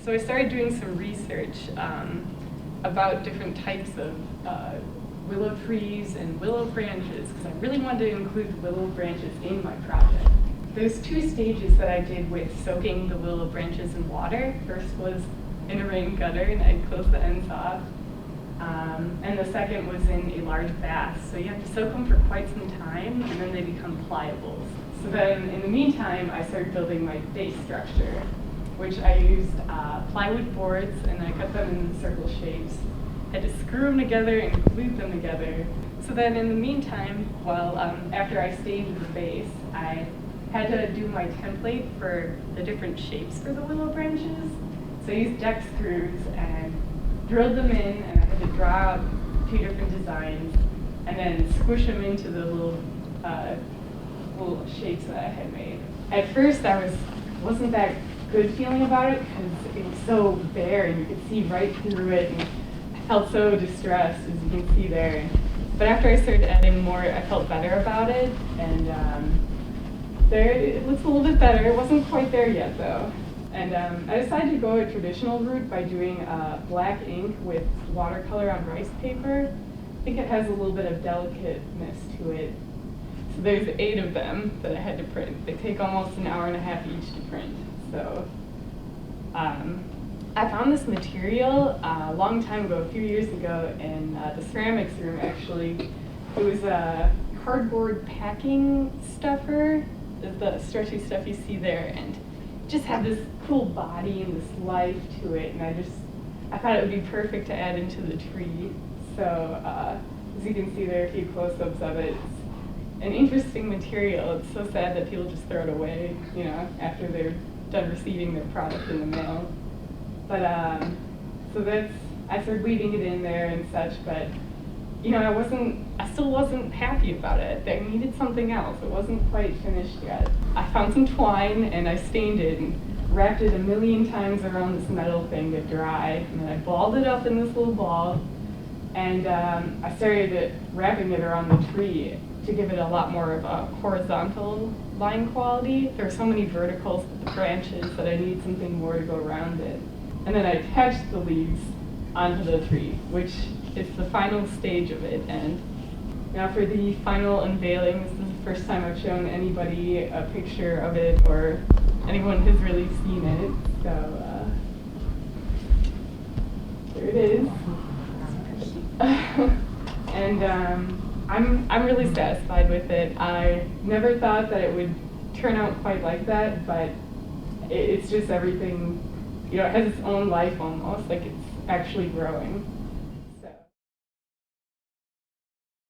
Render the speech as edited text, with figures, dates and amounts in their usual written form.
So I started doing some research about different types of willow trees and willow branches, because I really wanted to include willow branches in my project. There's two stages that I did with soaking the willow branches in water. First was in a rain gutter, and I'd close the ends off. And the second was in a large bath. So you have to soak them for quite some time, and then they become pliable. So then, in the meantime, I started building my base structure, which I used plywood boards, and I cut them in circle shapes. I had to screw them together and glue them together. So then, in the meantime, after I staged the base, I had to do my template for the different shapes for the willow branches. So I used deck screws and drilled them in, and I had to draw out 2 different designs and then squish them into the little shapes that I had made. At first, I wasn't that good feeling about it because it was so bare and you could see right through it, and I felt so distressed, as you can see there. But after I started adding more, I felt better about it, and there it looks a little bit better. It wasn't quite there yet though. And I decided to go a traditional route by doing black ink with watercolor on rice paper. I think it has a little bit of delicateness to it. So there's 8 of them that I had to print. They take almost an hour and a half each to print. So I found this material a long time ago, a few years ago, in the ceramics room actually. It was a cardboard packing stuffer, the stretchy stuff you see there, and just had this cool body and this life to it, and I thought it would be perfect to add into the tree. So as you can see there, a few close-ups of it. It's an interesting material. It's so sad that people just throw it away, after they're done receiving their product in the mail. But so I started weaving it in there and such, but I still wasn't happy about it. I needed something else. It wasn't quite finished yet. I found some twine and I stained it and wrapped it a million times around this metal thing to dry. And then I balled it up in this little ball, and I started wrapping it around the tree to give it a lot more of a horizontal line quality. There are so many verticals with the branches that I need something more to go around it. And then I attached the leaves onto the tree, which is the final stage of it. And now for the final unveilings, this is the first time I've shown anybody a picture of it, or anyone has really seen it. So there it is. And I'm really satisfied with it. I never thought that it would turn out quite like that, but it's just everything, it has its own life almost, like it's actually growing.